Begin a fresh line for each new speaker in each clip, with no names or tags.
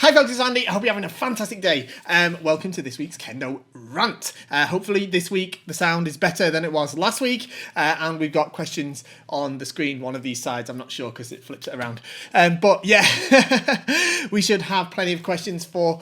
Hi folks, it's Andy. I hope you're having a fantastic day. Welcome to this week's Kendo Rant. Hopefully this week the sound is better than it was last week, and we've got questions on the screen, one of these sides. I'm not sure because it flips it around. But yeah, we should have plenty of questions for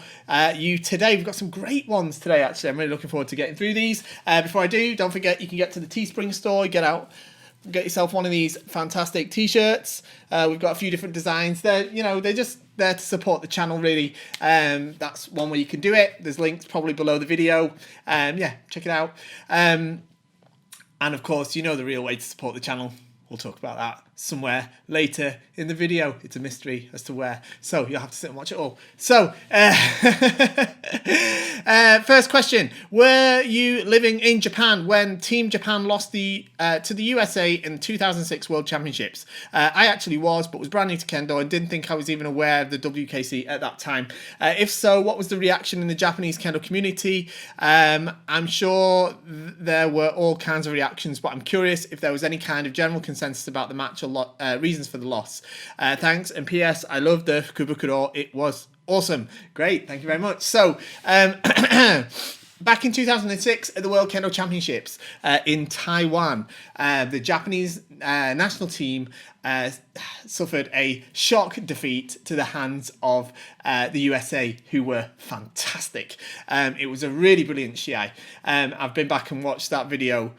you today. We've got some great ones today, actually. I'm really looking forward to getting through these. Before I do, don't forget you can get to the Teespring store, get yourself one of these fantastic t-shirts. We've got a few different designs. They're just there to support the channel, really. That's one way you can do it. There's links probably below the video. Yeah, check it out. And of course, you know the real way to support the channel. We'll talk about that somewhere later in the video. It's a mystery as to where, so you'll have to sit and watch it all. So, first question: were you living in Japan when Team Japan lost to the USA in the 2006 World Championships? I actually was, but was brand new to Kendo and didn't think I was even aware of the WKC at that time. If so, what was the reaction in the Japanese Kendo community? I'm sure there were all kinds of reactions, but I'm curious if there was any kind of general consensus about the match or reasons for the loss. Thanks, and P.S. I love the Fukubukuro. It was awesome. Great, thank you very much. So, back in 2006 at the World Kendo Championships in Taiwan, the Japanese national team suffered a shock defeat to the hands of the USA, who were fantastic. It was a really brilliant Shiai. I've been back and watched that video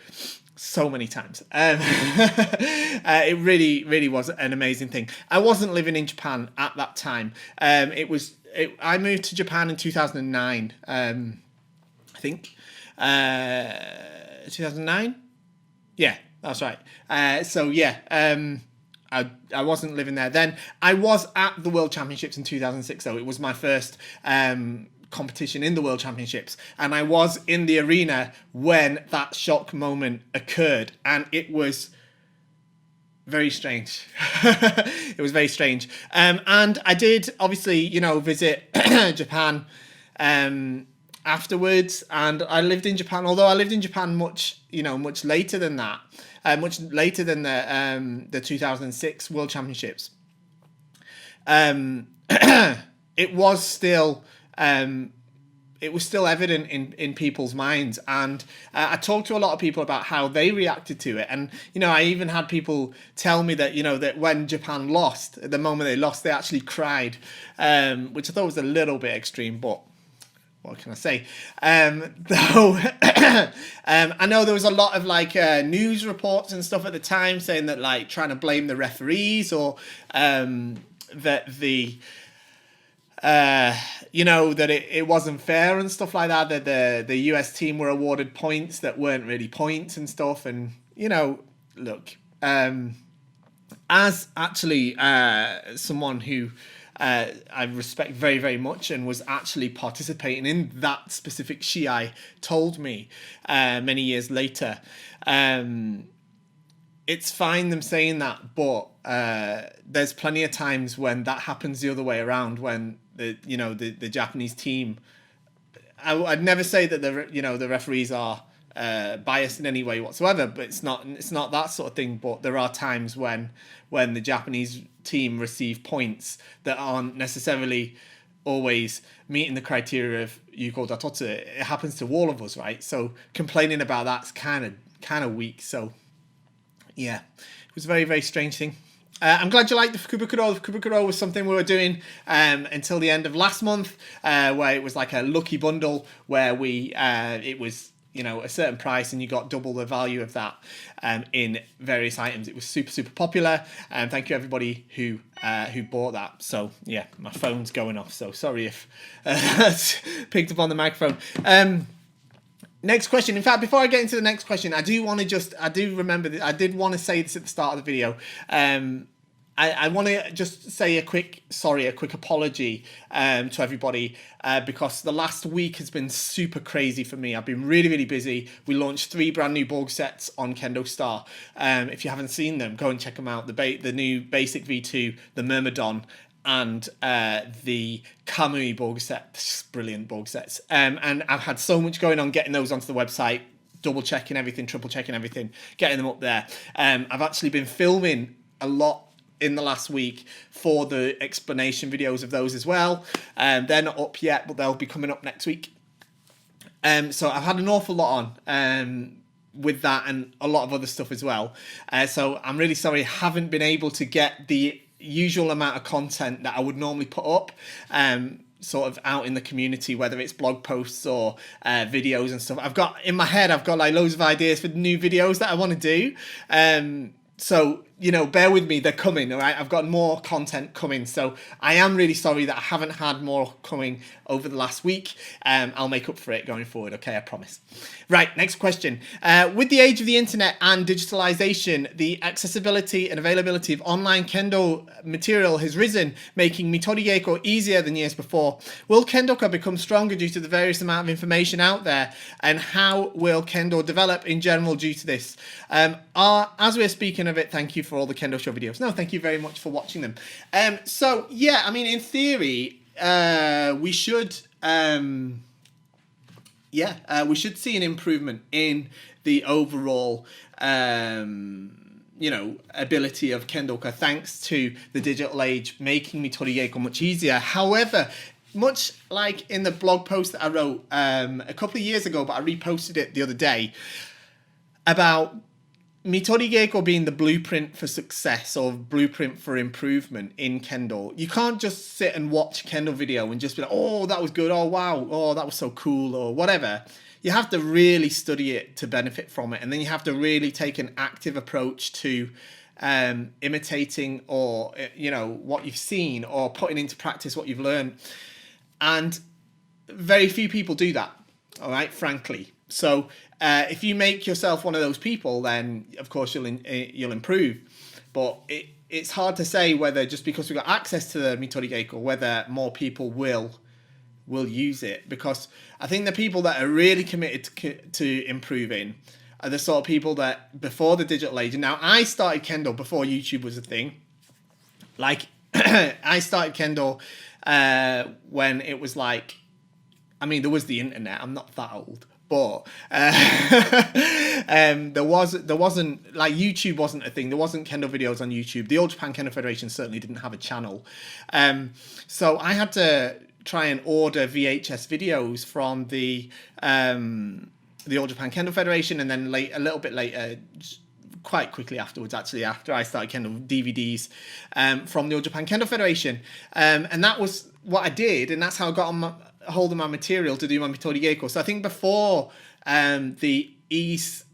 so many times. It really was an amazing thing. I wasn't living in Japan at that time. I moved to Japan in 2009. I think 2009. Yeah, that's right. So yeah, I wasn't living there then. I was at the World Championships in 2006, though. It was my first competition in the World Championships, and I was in the arena when that shock moment occurred, and it was very strange. It was very strange. And I did obviously, visit Japan afterwards, and I lived in Japan, although I lived in Japan much later than that, much later than the 2006 World Championships. It was still evident in people's minds, and I talked to a lot of people about how they reacted to it, and I even had people tell me that that when Japan lost, at the moment they lost, they actually cried, which I thought was a little bit extreme, but what can I say? Though I know there was a lot of news reports and stuff at the time saying that trying to blame the referees, or that the that it wasn't fair and stuff like that, that the US team were awarded points that weren't really points and stuff. And look, as actually someone who I respect very, very much and was actually participating in that specific Shiai told me many years later, it's fine them saying that, but there's plenty of times when that happens the other way around, when the Japanese team. I'd never say that the referees are biased in any way whatsoever, but it's not that sort of thing. But there are times when the Japanese team receive points that aren't necessarily always meeting the criteria of Yuko Datotsu. It happens to all of us, right? So complaining about that's kind of weak. So yeah, it was a very, very strange thing. I'm glad you liked the Fukubukuro. The Fukubukuro was something we were doing until the end of last month, where it was like a lucky bundle where it was a certain price and you got double the value of that in various items. It was super, super popular, and thank you everybody who bought that. So yeah, my phone's going off, so sorry if that's picked up on the microphone. Next question. In fact, before I get into the next question, I did want to say this at the start of the video. I want to just say a quick apology to everybody, because the last week has been super crazy for me. I've been really, really busy. We launched 3 brand new Borg sets on KendoStar. If you haven't seen them, go and check them out. The new Basic V2, the Myrmidon, and the Kamui Borg set. Brilliant Borg sets. And I've had so much going on getting those onto the website, double checking everything, triple checking everything, getting them up there. I've actually been filming a lot in the last week for the explanation videos of those as well. They're not up yet, but they'll be coming up next week. So I've had an awful lot on with that and a lot of other stuff as well. So I'm really sorry I haven't been able to get the usual amount of content that I would normally put up sort of out in the community, whether it's blog posts or videos and stuff. I've got like loads of ideas for new videos that I want to do. So, you know, bear with me, they're coming, all right? I've got more content coming. So I am really sorry that I haven't had more coming over the last week. I'll make up for it going forward, okay? I promise. Right, next question. With the age of the internet and digitalization, the accessibility and availability of online Kendo material has risen, making mitori-geiko easier than years before. Will Kendoka become stronger due to the various amount of information out there? And how will Kendo develop in general due to this? As we're speaking of it, thank you for all the Kendo Show videos. No, thank you very much for watching them. So, yeah, I mean, in theory, we should... we should see an improvement in the overall, ability of Kendoka thanks to the digital age making mitori-geiko much easier. However, much like in the blog post that I wrote a couple of years ago, but I reposted it the other day, about mitori-geiko being the blueprint for success or blueprint for improvement in Kendo. You can't just sit and watch a Kendo video and just be like, oh, that was good, oh, wow, oh, that was so cool, or whatever. You have to really study it to benefit from it. And then you have to really take an active approach to imitating or, what you've seen or putting into practice what you've learned. And very few people do that, all right, frankly. So if you make yourself one of those people, then of course you'll improve. But it's hard to say whether just because we've got access to the mitori-geiko, whether more people will use it. Because I think the people that are really committed to improving are the sort of people that before the digital age. And now I started Kendo before YouTube was a thing. Like I started Kendo when it was like, I mean, there was the internet. I'm not that old. But there wasn't like YouTube wasn't a thing. There wasn't Kendo videos on YouTube. The All Japan Kendo Federation certainly didn't have a channel. So I had to try and order VHS videos from the All Japan Kendo Federation, and then a little bit later, quite quickly afterwards, actually, after I started Kendo, DVDs from the All Japan Kendo Federation, and that was what I did, and that's how I got on hold of my material to do my mitori-geiko. So I think before the ease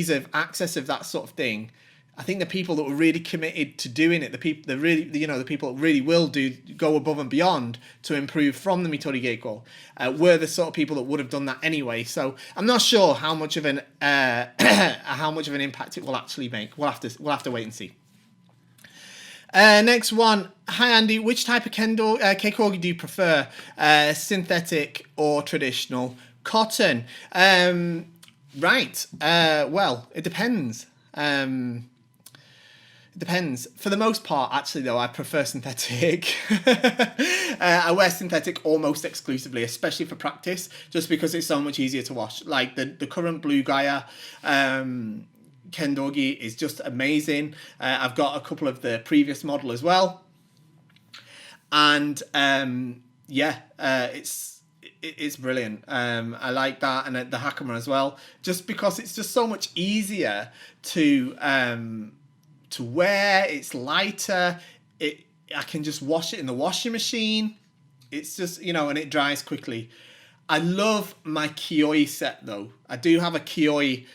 of access of that sort of thing, I think the people that were really committed to doing it, the people that really will go above and beyond to improve from the mitori-geiko, were the sort of people that would have done that anyway. So I'm not sure how much of an impact it will actually make. We'll have to wait and see. Next one. Hi Andy, which type of Kendo keikogi do you prefer? Synthetic or traditional cotton? Right. Well, it depends. It depends. For the most part, actually, though, I prefer synthetic. I wear synthetic almost exclusively, especially for practice, just because it's so much easier to wash. Like the current Blue Gaia Kendogi is just amazing. I've got a couple of the previous model as well, and it's brilliant. I like that, and the Hakama as well, just because it's just so much easier to wear. It's lighter. I can just wash it in the washing machine. It's just, and it dries quickly. I love my Kioi set though. I do have a Kioi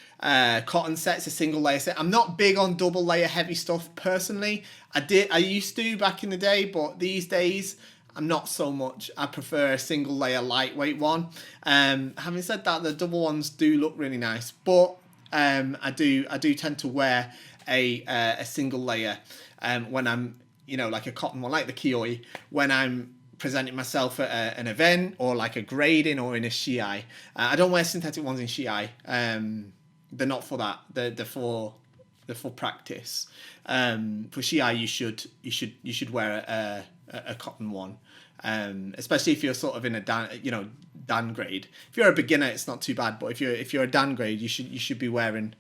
cotton set. It's a single layer set. I'm not big on double layer heavy stuff personally. I used to back in the day, but these days I'm not so much. I prefer a single layer lightweight one. Having said that, the double ones do look really nice, but I do tend to wear a single layer when I'm, like a cotton one, like the Kioi, when I'm presenting myself at an event or like a grading or in a Shiai. I don't wear synthetic ones in Shiai. They're not for that. They're for practice. For Shiai, you should wear a cotton one, especially if you're sort of in a Dan grade. If you're a beginner, it's not too bad. But if you're a Dan grade, you should be wearing.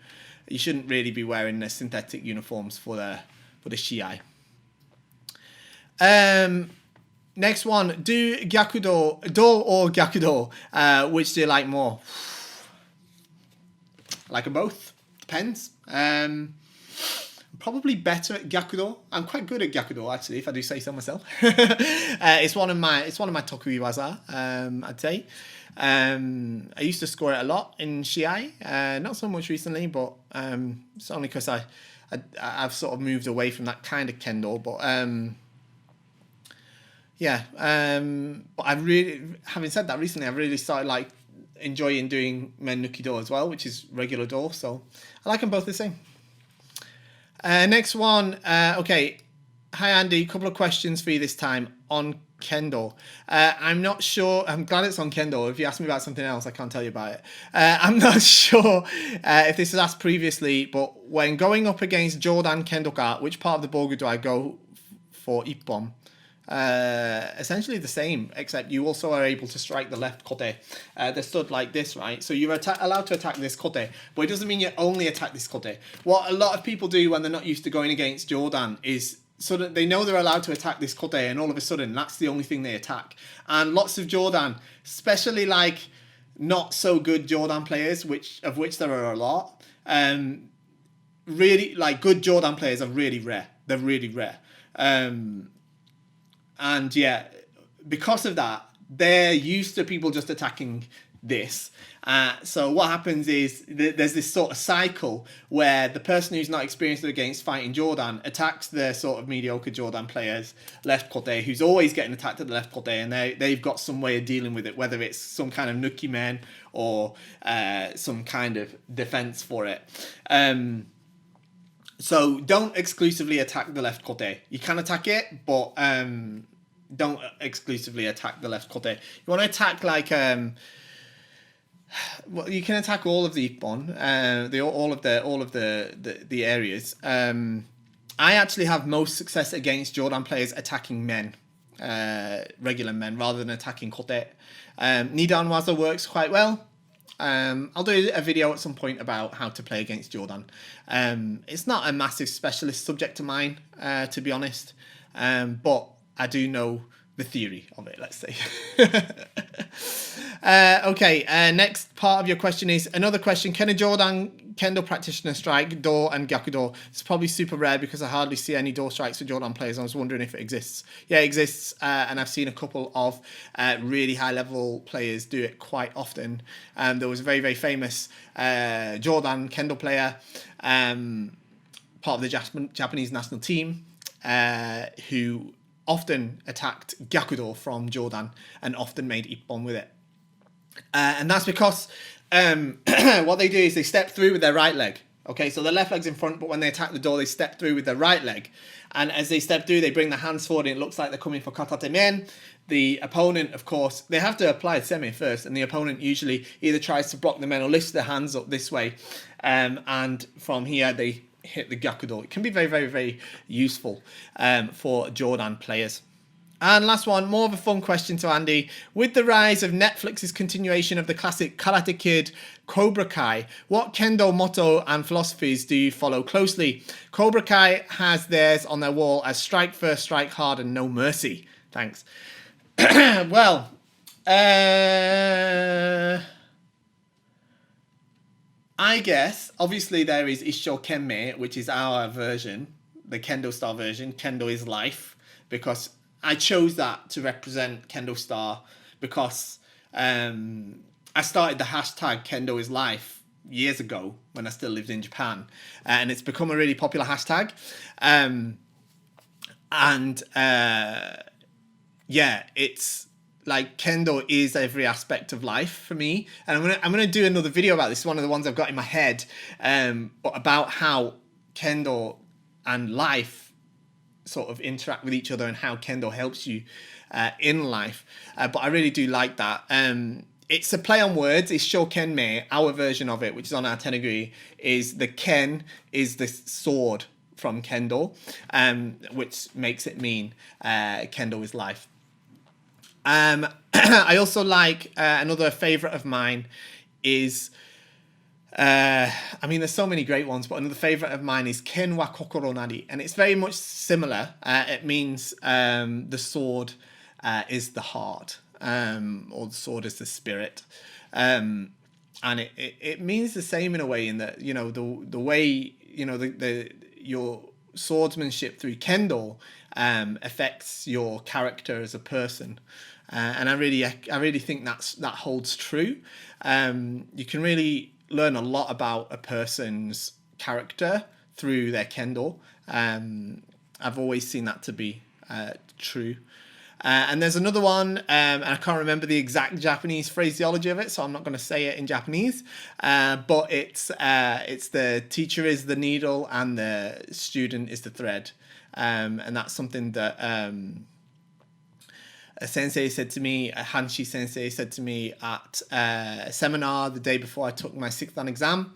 You shouldn't really be wearing the synthetic uniforms for the Shiai. Next one, do Gyakudo, do or Gyakudo, which do you like more? I like them both, depends. Probably better at Gyakudo. I'm quite good at Gyakudo actually, if I do say so myself. It's one of my Tokuiwaza, I'd say. I used to score it a lot in Shiai, not so much recently, but it's only because I've sort of moved away from that kind of Kendo, but yeah, but I really, having said that, recently I've really started like enjoying doing men nuki do as well, which is regular do. So I like them both the same. Next one. Okay, hi Andy. Couple of questions for you this time on Kendo. I'm not sure. I'm glad it's on Kendo. If you ask me about something else, I can't tell you about it. I'm not sure if this was asked previously, but when going up against Jodan Kendoka, which part of the bogu do I go for ippon? Essentially the same, except you also are able to strike the left kote. They're stood like this, right? So you're allowed to attack this kote, but it doesn't mean you only attack this kote. What a lot of people do when they're not used to going against Jodan is so that they know they're allowed to attack this kote, and all of a sudden that's the only thing they attack. And lots of Jodan, especially like not so good Jodan players, of which there are a lot, really like good Jodan players are really rare. They're really rare. And yeah, because of that, they're used to people just attacking this. So what happens is there's this sort of cycle where the person who's not experienced against fighting Jodan attacks the sort of mediocre Jodan players left kote, who's always getting attacked at the left kote, and they've got some way of dealing with it, whether it's some kind of nuki men or some kind of defense for it. So don't exclusively attack the left kote. You can attack it, but don't exclusively attack the left kote. You want to attack like well, you can attack all of the ippon, all of the areas. I actually have most success against Jodan players attacking men, regular men, rather than attacking kote. Nidan waza works quite well. I'll do a video at some point about how to play against Jodan. It's not a massive specialist subject of mine, to be honest, but I do know the theory of it, let's say. Okay, next part of your question is another question. Can a Jodan Kendo practitioner strike Do and Gyakudo? It's probably super rare because I hardly see any Do strikes for Jodan players. I was wondering if it exists. Yeah, it exists, and I've seen a couple of really high-level players do it quite often. There was a very, very famous Jodan Kendo player, part of the Japanese national team, who often attacked Gyakudo from Jodan and often made ippon with it. And that's because what they do is they step through with their right leg. Okay, so their left leg's in front, but when they attack the door, they step through with their right leg. And as they step through, they bring their hands forward, and it looks like they're coming for katate men. The opponent, of course, they have to apply a semi first, and the opponent usually either tries to block the men or lifts their hands up this way. And from here, they hit the Gyakudo. It can be very, very, very useful for Jodan players. And last one, more of a fun question to Andy. With the rise of Netflix's continuation of the classic Karate Kid Cobra Kai, what Kendo motto and philosophies do you follow closely? Cobra Kai has theirs on their wall as strike first, strike hard, and no mercy. Thanks. Well, I guess, obviously there is Issho Kenmei, which is our version, the KendoStar version. Kendo is life, because I chose that to represent KendoStar because I started the hashtag Kendo is life years ago when I still lived in Japan, and it's become a really popular hashtag. Yeah, it's like Kendo is every aspect of life for me, and I'm gonna do another video about this. It's one of the ones I've got in my head, but about how Kendo and life sort of interact with each other and how Kendo helps you in life. But I really do like that. It's a play on words. It's Shokenmei, our version of it, which is on our teniguri, is the Ken is the sword from Kendo, which makes it mean Kendo is life. I also like another favorite of mine is I mean, there's so many great ones, but another favorite of mine is Ken wa kokoro nari, and it's very much similar. It means the sword is the heart, or the sword is the spirit. And it means the same in a way, in that, you know, the way, you know, the your swordsmanship through Kendo affects your character as a person. And I really think that holds true. You can really learn a lot about a person's character through their Kendo. I've always seen that to be true. And there's another one, and I can't remember the exact Japanese phraseology of it, so I'm not going to say it in Japanese. But it's the teacher is the needle and the student is the thread, and that's something that a sensei said to me, a Hanshi sensei said to me at a seminar the day before I took my 6th Dan exam,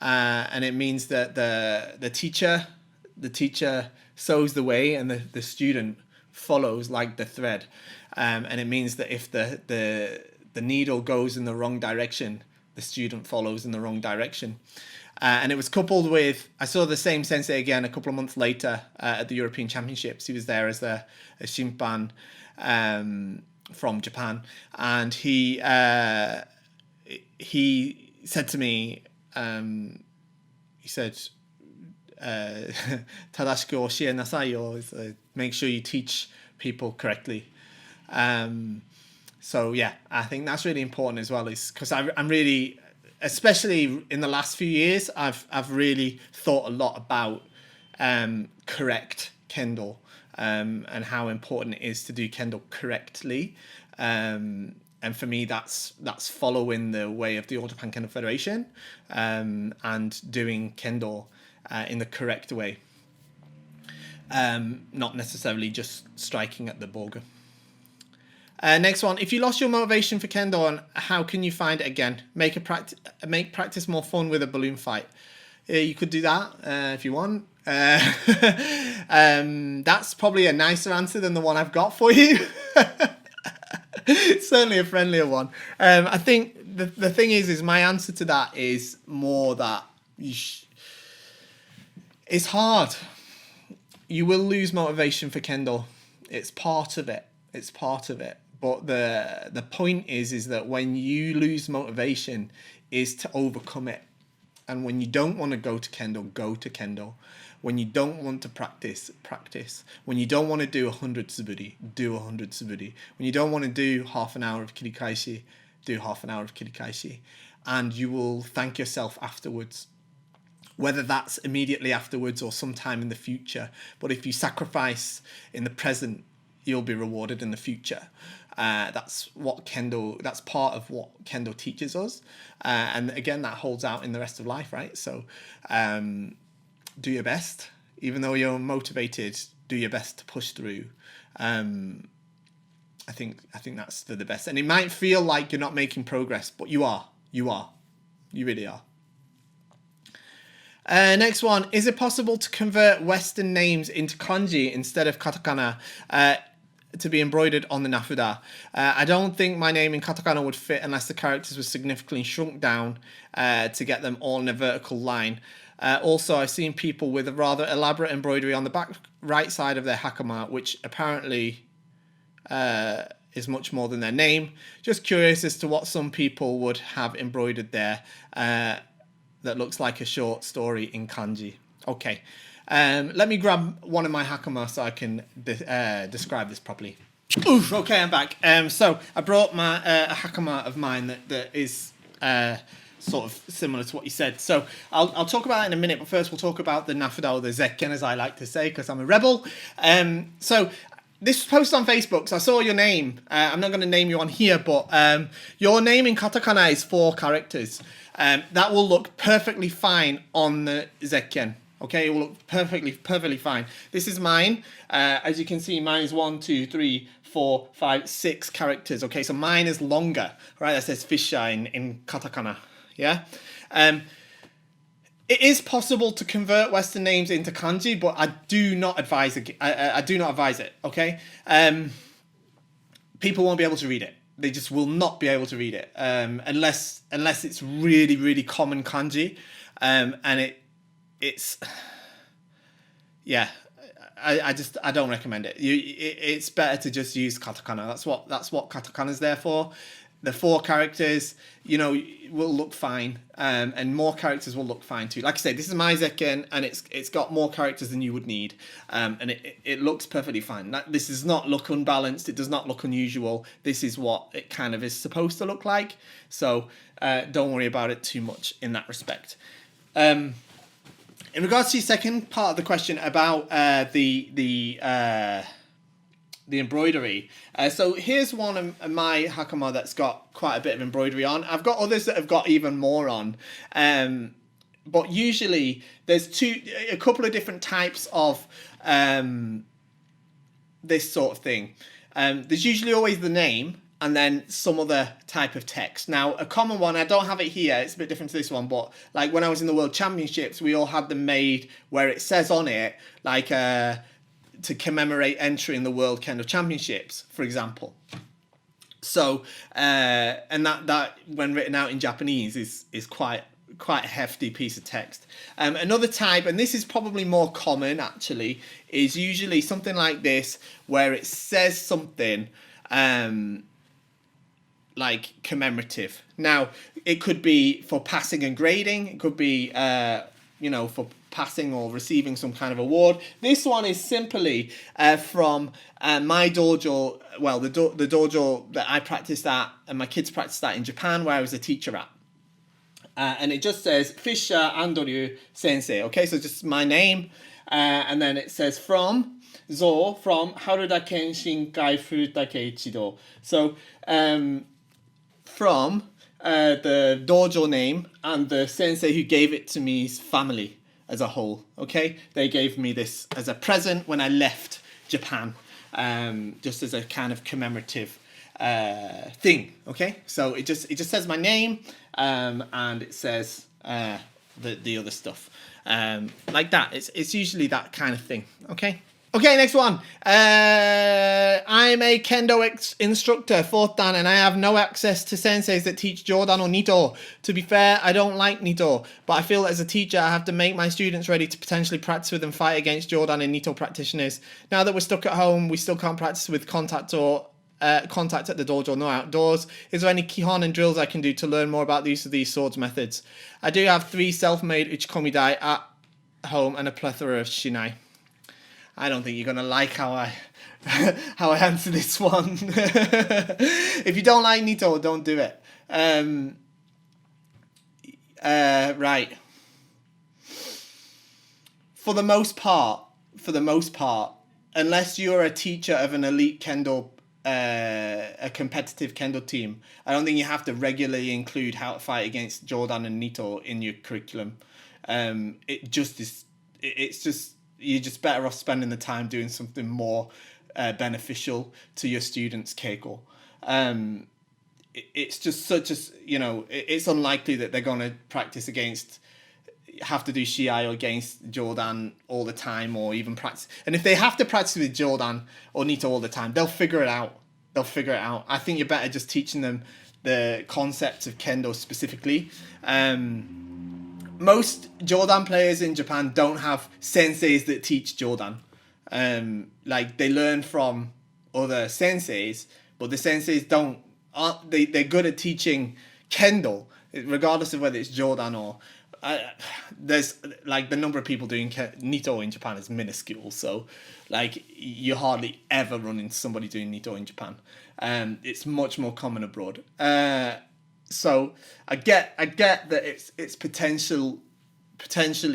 and it means that the teacher shows the way and the student follows like the thread, and it means that if the needle goes in the wrong direction, the student follows in the wrong direction. And it was coupled with, I saw the same sensei again a couple of months later at the European Championships. He was there as a shimpan from Japan, and he said to me, he said, "Tadashiku oshie nasai yo," make sure you teach people correctly. So yeah, I think that's really important as well, is because I'm really, especially in the last few years, I've really thought a lot about correct Kendo, and how important it is to do Kendo correctly. And for me, that's following the way of the All Japan Kendo Federation, and doing Kendo in the correct way. Not necessarily just striking at the boga. Next one. If you lost your motivation for Kendo, how can you find it again? Make practice more fun with a balloon fight. You could do that if you want. That's probably a nicer answer than the one I've got for you. Certainly a friendlier one. I think the thing is my answer to that is more that it's hard. You will lose motivation for Kendo. It's part of it. But the point is that when you lose motivation, is to overcome it. And when you don't want to go to Kendo. When you don't want to practice. When you don't want to do 100 tsuburi, do 100 tsuburi. When you don't want to do half an hour of kirikaishi, do half an hour of kirikaishi. And you will thank yourself afterwards. Whether that's immediately afterwards or sometime in the future. But if you sacrifice in the present, you'll be rewarded in the future. That's part of what Kendo teaches us. And again, that holds out in the rest of life, right? So do your best. Even though you're motivated, do your best to push through. I think that's the best. And it might feel like you're not making progress, but you are. You really are. Next one. Is it possible to convert Western names into kanji instead of katakana to be embroidered on the Nafuda? I don't think my name in katakana would fit unless the characters were significantly shrunk down to get them all in a vertical line. Also, I've seen people with a rather elaborate embroidery on the back right side of their hakama, which apparently is much more than their name. Just curious as to what some people would have embroidered there. That looks like a short story in kanji. Okay, let me grab one of my hakama so I can describe this properly. Oof, okay, I'm back. So I brought my hakama of mine that is sort of similar to what you said. So I'll talk about that in a minute, but first we'll talk about the Nafuda, or the zekken, as I like to say, because I'm a rebel. So this was posted on Facebook, so I saw your name. I'm not going to name you on here, but your name in katakana is 4 characters. That will look perfectly fine on the zekken. Okay, it will look perfectly fine. This is mine. As you can see, mine is 1, 2, 3, 4, 5, 6 characters. Okay, so mine is longer. Right, that says Shiai in katakana. Yeah. It is possible to convert Western names into kanji, but I do not advise it. I do not advise it. Okay. People won't be able to read it. they just will not be able to read it unless it's really, really common kanji, and it's yeah. I don't recommend it. It's better to just use katakana. That's what katakana's there for. The 4 characters, will look fine, and more characters will look fine too. Like I said, this is my Zekken, and it's got more characters than you would need, and it looks perfectly fine. This does not look unbalanced. It does not look unusual. This is what it kind of is supposed to look like. So don't worry about it too much in that respect. In regards to your second part of the question about the embroidery, so here's one of my hakama that's got quite a bit of embroidery on. I've got others that have got even more on, but usually there's a couple of different types of this sort of thing. There's usually always the name and then some other type of text. Now, a common one, I don't have it here, it's a bit different to this one, but like when I was in the World Championships, we all had them made where it says on it, like to commemorate entering the World Kendo Championships, for example. So, and that when written out in Japanese is quite a hefty piece of text. Another type, and this is probably more common actually, is usually something like this, where it says something like commemorative. Now, it could be for passing and grading. It could be, for passing or receiving some kind of award. This one is simply from my dojo, well, the dojo that I practiced at and my kids practiced at in Japan, where I was a teacher at. And it just says Fisher Andoryu Sensei. Okay, so just my name. And then it says from Haruda Ken Shinkai Furutake Ichido. So, from the dojo name and the sensei who gave it to me's family as a whole. Okay, they gave me this as a present when I left Japan, just as a kind of commemorative thing. Okay, so it just says my name, and it says the other stuff, like that. It's usually that kind of thing. Okay, next one. I'm a Kendo instructor, 4th Dan, and I have no access to senseis that teach Jodan or Nito. To be fair, I don't like Nito, but I feel that as a teacher, I have to make my students ready to potentially practice with and fight against Jodan and Nito practitioners. Now that we're stuck at home, we still can't practice with contact at the dojo, no outdoors. Is there any kihon and drills I can do to learn more about the use of these swords methods? I do have 3 self-made uchikomi dai at home and a plethora of shinai. I don't think you're gonna like how I answer this one. If you don't like Nito, don't do it. Right. For the most part, unless you're a teacher of an elite Kendo, a competitive Kendo team, I don't think you have to regularly include how to fight against Jodan and Nito in your curriculum. You're just better off spending the time doing something more beneficial to your students' keiko. It's just such as, it's unlikely that they're going to have to do Shiai or against Jodan all the time, or even practice. And if they have to practice with Jodan or Nito all the time, they'll figure it out. I think you're better just teaching them the concepts of Kendo specifically. Most Jodan players in Japan don't have senseis that teach Jodan. Like, they learn from other senseis, but the senseis they're good at teaching Kendo, regardless of whether it's Jodan or... there's, like, the number of people doing Nito in Japan is minuscule, so, like, you hardly ever run into somebody doing Nito in Japan. It's much more common abroad. So I get that it's potentially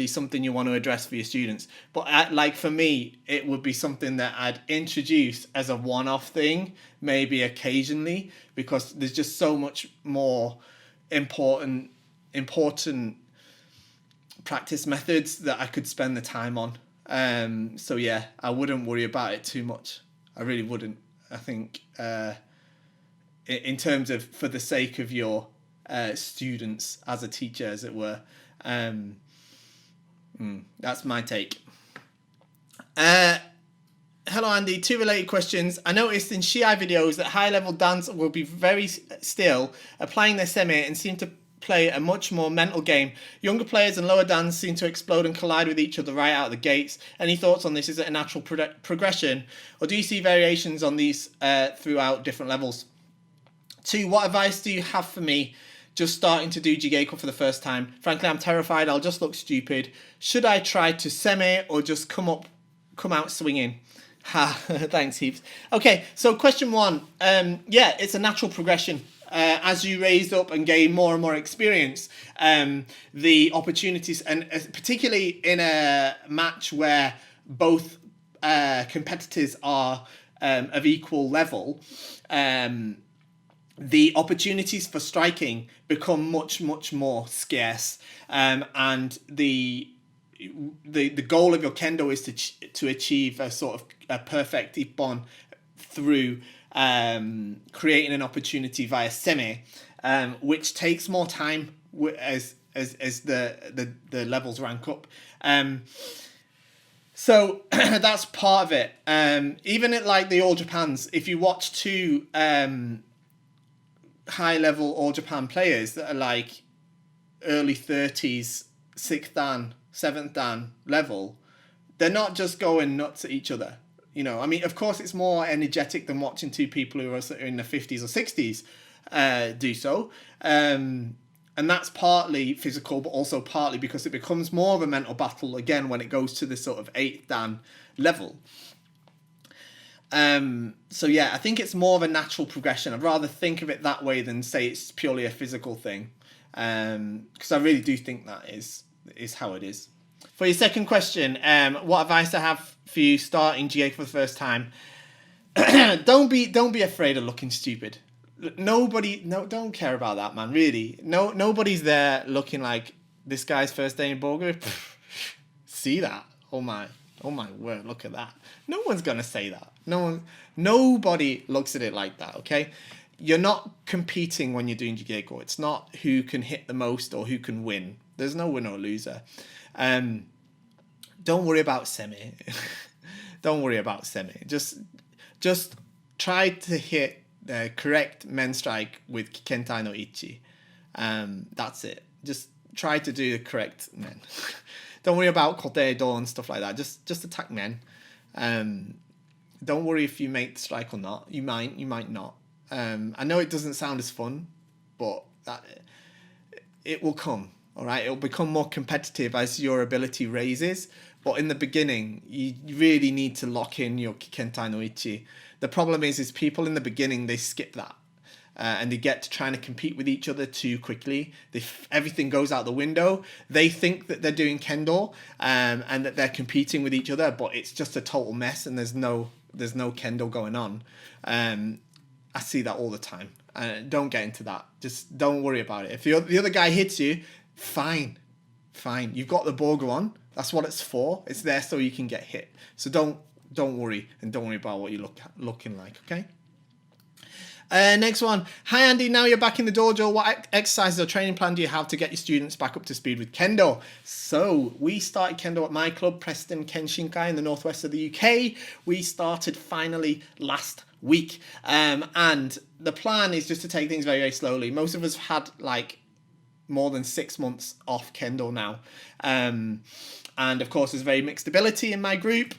something you want to address for your students, but for me, it would be something that I'd introduce as a one-off thing, maybe occasionally, because there's just so much more important practice methods that I could spend the time on. So yeah, I wouldn't worry about it too much. I really wouldn't. I think in terms of, for the sake of your students as a teacher, as it were. That's my take. hello Andy, two related questions. I noticed in Shiai videos that high level dance will be very still, applying their semi, and seem to play a much more mental game. Younger players and lower dans seem to explode and collide with each other right out of the gates. Any thoughts on this? Is it a natural progression, or do you see variations on these throughout different levels? 2, what advice do you have for me just starting to do Jigeiko for the first time? Frankly, I'm terrified I'll just look stupid. Should I try to semi or just come out swinging? Ha, thanks heaps. Okay, so question 1. Yeah, it's a natural progression. As you raise up and gain more and more experience, the opportunities, and particularly in a match where both competitors are of equal level, the opportunities for striking become much more scarce, and the goal of your kendo is to achieve a sort of a perfect ippon through creating an opportunity via semi, which takes more time as the levels rank up. So that's part of it. Even at like the All Japans, if you watch 2 high level All Japan players that are like early 30s, 6th dan, 7th dan level, they're not just going nuts at each other. You know, I mean, of course, it's more energetic than watching 2 people who are in the 50s or 60s do so. And that's partly physical, but also partly because it becomes more of a mental battle again when it goes to the sort of 8th dan level. So yeah, I think it's more of a natural progression. I'd rather think of it that way than say it's purely a physical thing. Because I really do think that is how it is. For your second question, what advice I have for you starting GA for the first time? Don't be afraid of looking stupid. Don't care about that, man. Really, nobody's there looking like this guy's first day in Bulgaria. See that? Oh my word! Look at that. No one's gonna say that. Nobody looks at it like that. Okay, you're not competing when you're doing Jigeiko. It's not who can hit the most or who can win. There's no winner or loser. Don't worry about semi. Don't worry about semi. Just try to hit the correct men strike with Kentai no Ichi. That's it. Just try to do the correct men. Don't worry about kote do and stuff like that. Just attack men. Don't worry if you make the strike or not. You might not. I know it doesn't sound as fun, but it will come. All right, it'll become more competitive as your ability raises. But in the beginning, you really need to lock in your Kentai no Ichi. The problem is people in the beginning, they skip that. And they get to trying to compete with each other too quickly. Everything goes out the window. They think that they're doing Kendo and that they're competing with each other, but it's just a total mess and there's no Kendo going on. I see that all the time. Don't get into that. Just don't worry about it. If the other guy hits you, fine. You've got the Borgo on. That's what it's for. It's there so you can get hit. So don't worry, and don't worry about what you're looking like. Okay. Next one. Hi Andy, now you're back in the dojo. What exercises or training plan do you have to get your students back up to speed with Kendo? So we started Kendo at my club, Preston Kenshinkai, in the northwest of the UK. We started finally last week. And the plan is just to take things very, very slowly. Most of us had like more than 6 months off Kendo now. And of course, there's very mixed ability in my group.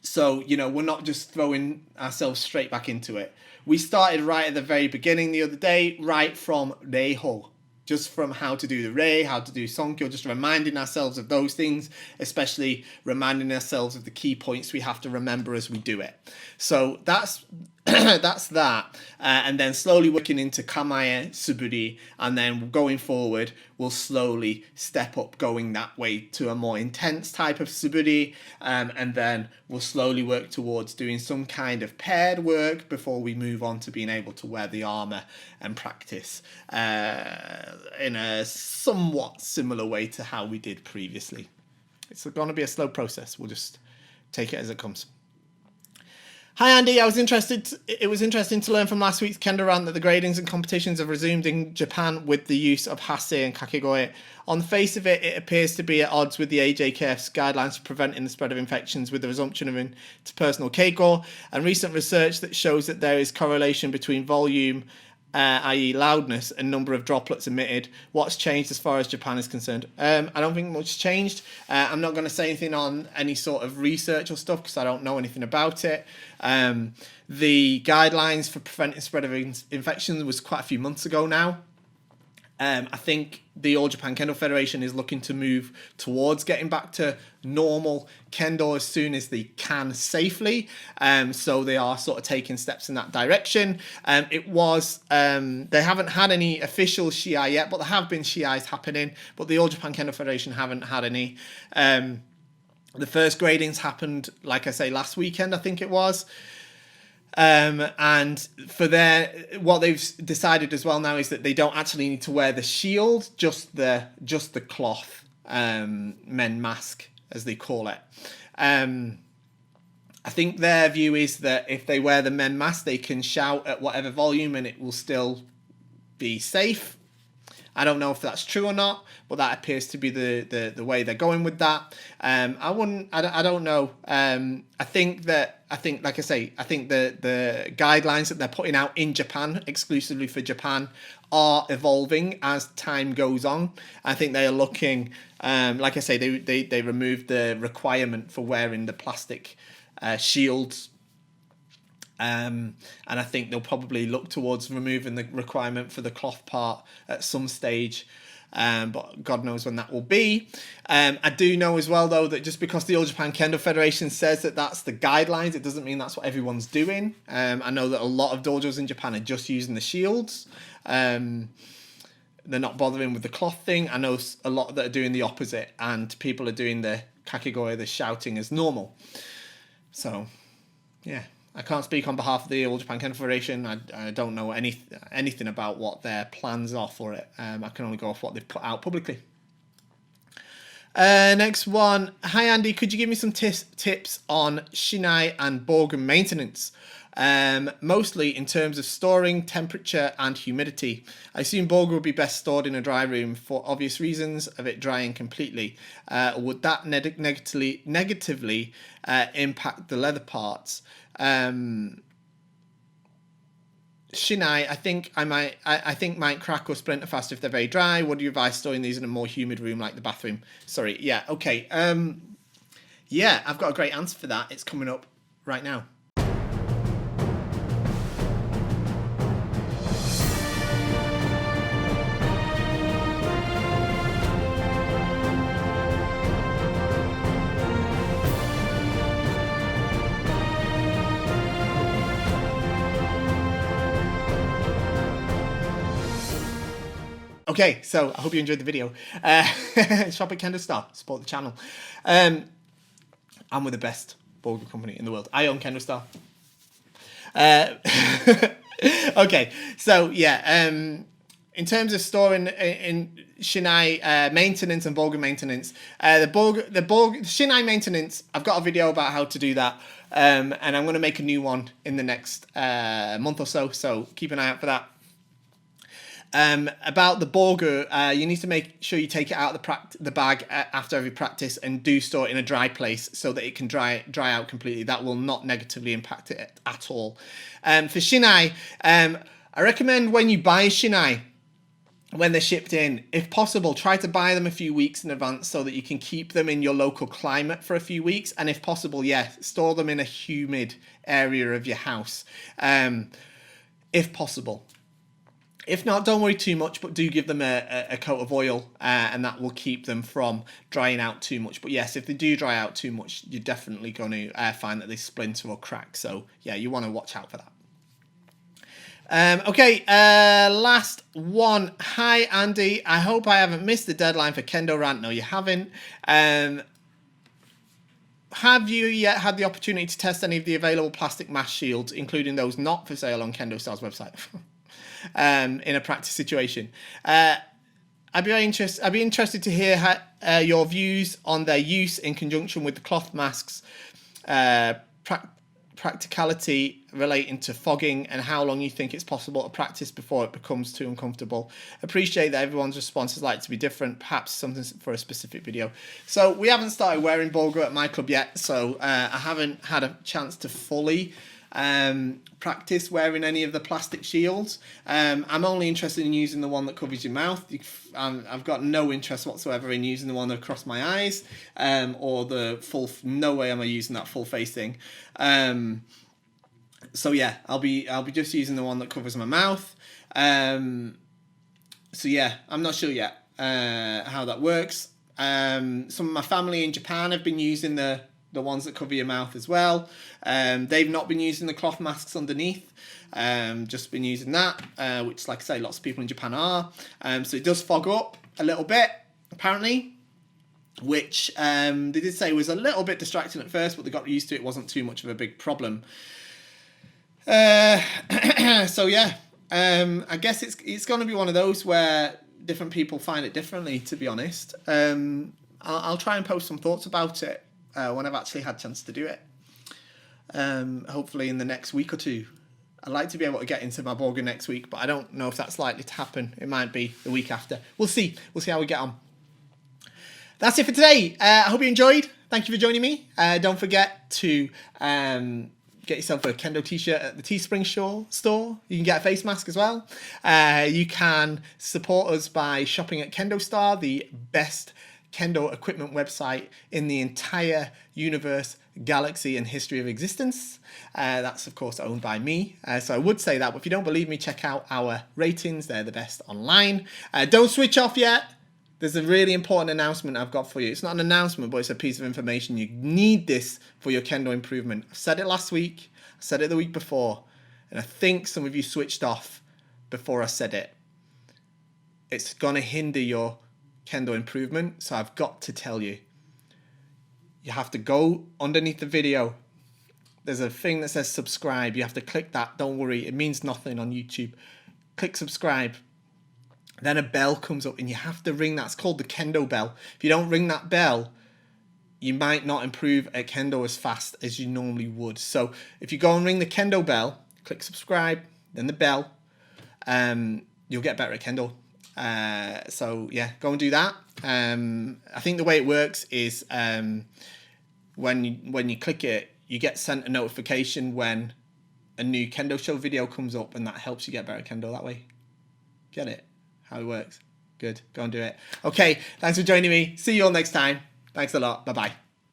So, we're not just throwing ourselves straight back into it. We started right at the very beginning the other day, right from Reiho. Just from how to do the Rei, how to do Sonkyo, just reminding ourselves of those things, especially reminding ourselves of the key points we have to remember as we do it. So that's that's that. And then slowly working into Kamae, Suburi, and then going forward, we'll slowly step up going that way to a more intense type of Suburi. And then we'll slowly work towards doing some kind of paired work before we move on to being able to wear the armor and practice in a somewhat similar way to how we did previously. It's going to be a slow process. We'll just take it as it comes. Hi Andy, it was interesting to learn from last week's Kendo RANT that the gradings and competitions have resumed in Japan with the use of hase and kakegoe. On the face of it, it appears to be at odds with the AJKF's guidelines for preventing the spread of infections with the resumption of interpersonal keiko, and recent research that shows that there is correlation between volume, i.e. loudness, and number of droplets emitted. What's changed as far as Japan is concerned? I don't think much changed. I'm not going to say anything on any sort of research or stuff because I don't know anything about it. The guidelines for preventing spread of infections was quite a few months ago now. I think the All Japan Kendo Federation is looking to move towards getting back to normal Kendo as soon as they can safely. So they are sort of taking steps in that direction. They haven't had any official Shiai yet, but there have been Shiais happening. But the All Japan Kendo Federation haven't had any. The first gradings happened, like I say, last weekend, I think it was. And for what they've decided as well now is that they don't actually need to wear the shield, just the cloth men mask, as they call it. I think their view is that if they wear the men mask, they can shout at whatever volume and it will still be safe. I don't know if that's true or not, but that appears to be the way they're going with that. I don't know. I think the guidelines that they're putting out in Japan, exclusively for Japan, are evolving as time goes on. I think they are looking, like I say, they removed the requirement for wearing the plastic shields. And I think they'll probably look towards removing the requirement for the cloth part at some stage, but God knows when that will be. I do know as well, though, that just because the All Japan Kendo Federation says that that's the guidelines, it doesn't mean that's what everyone's doing. I know that a lot of dojos in Japan are just using the shields. They're not bothering with the cloth thing. I know a lot that are doing the opposite, and people are doing the kakegoe, the shouting, as normal. So, yeah. I can't speak on behalf of the All Japan Kendo Federation. I don't know anything about what their plans are for it. I can only go off what they've put out publicly. Next one. Hi Andy, could you give me some tips on Shiai and Borgen maintenance? Mostly in terms of storing, temperature and humidity. I assume Borgen would be best stored in a dry room for obvious reasons of it drying completely. Would that negatively impact the leather parts? Shiai, I think might crack or splinter fast if they're very dry. Would you advise storing these in a more humid room like the bathroom? Sorry, yeah, okay. Yeah, I've got a great answer for that. It's coming up right now. Okay, so I hope you enjoyed the video. Shop at KendoStar, support the channel. I'm with the best Borgen company in the world. I own KendoStar. Okay, so yeah, in terms of storing in Shiai maintenance and Borgen maintenance, the Shiai maintenance, I've got a video about how to do that, and I'm going to make a new one in the next month or so. So keep an eye out for that. About the Borgu, you need to make sure you take it out of the bag after every practice and do store it in a dry place so that it can dry out completely. That will not negatively impact it at all. For Shiai, I recommend when you buy Shiai, when they're shipped in, if possible, try to buy them a few weeks in advance so that you can keep them in your local climate for a few weeks. And if possible, yeah, store them in a humid area of your house, if possible. If not, don't worry too much, but do give them a coat of oil, and that will keep them from drying out too much. But yes, if they do dry out too much, you're definitely going to find that they splinter or crack. So yeah, you want to watch out for that. Okay, last one. Hi, Andy. I hope I haven't missed the deadline for Kendo RANT. No, you haven't. Have you yet had the opportunity to test any of the available plastic mask shields, including those not for sale on KendoStar's website? In a practice situation. I'd be interested to hear your views on their use in conjunction with the cloth masks practicality relating to fogging, and how long you think it's possible to practice before it becomes too uncomfortable. Appreciate that everyone's response is likely to be different, perhaps something for a specific video. So we haven't started wearing Bulgur at my club yet, so I haven't had a chance to fully practice wearing any of the plastic shields. I'm only interested in using the one that covers your mouth. I've got no interest whatsoever in using the one across my eyes, or the full. No way am I using that full face thing. So yeah, I'll be just using the one that covers my mouth. So yeah, I'm not sure yet how that works. Some of my family in Japan have been using the ones that cover your mouth as well. They've not been using the cloth masks underneath, just been using that, which, like I say, lots of people in Japan are. So it does fog up a little bit, apparently, which they did say was a little bit distracting at first, but they got used to it. It wasn't too much of a big problem. So yeah, I guess it's going to be one of those where different people find it differently, to be honest. I'll try and post some thoughts about it when I've actually had a chance to do it. Hopefully in the next week or two. I'd like to be able to get into my Bulgur next week, but I don't know if that's likely to happen. It might be the week after. We'll see. We'll see how we get on. That's it for today. I hope you enjoyed. Thank you for joining me. Don't forget to get yourself a Kendo t-shirt at the Teespring store. You can get a face mask as well. You can support us by shopping at KendoStar, the best Kendo equipment website in the entire universe, galaxy, and history of existence. That's of course owned by me, so I would say that, but if you don't believe me, check out our ratings. They're the best online. Don't switch off yet. There's a really important announcement I've got for you. It's not an announcement, but it's a piece of information. You need this for your Kendo improvement. I said it last week, I said it the week before, and I think some of you switched off before I said it. It's gonna hinder your Kendo improvement, so I've got to tell you. You have to go underneath the video. There's a thing that says subscribe. You have to click that. Don't worry, it means nothing on YouTube. Click subscribe. Then a bell comes up and you have to ring that. It's called the Kendo bell. If you don't ring that bell, you might not improve at Kendo as fast as you normally would. So if you go and ring the Kendo bell, click subscribe, then the bell, you'll get better at Kendo. So yeah, go and do that. I think the way it works is when you click it, you get sent a notification when a new Kendo show video comes up, and that helps you get better at Kendo that way. Get it? How it works? Good. Go and do it. Okay, thanks for joining me. See you all next time. Thanks a lot. Bye-bye.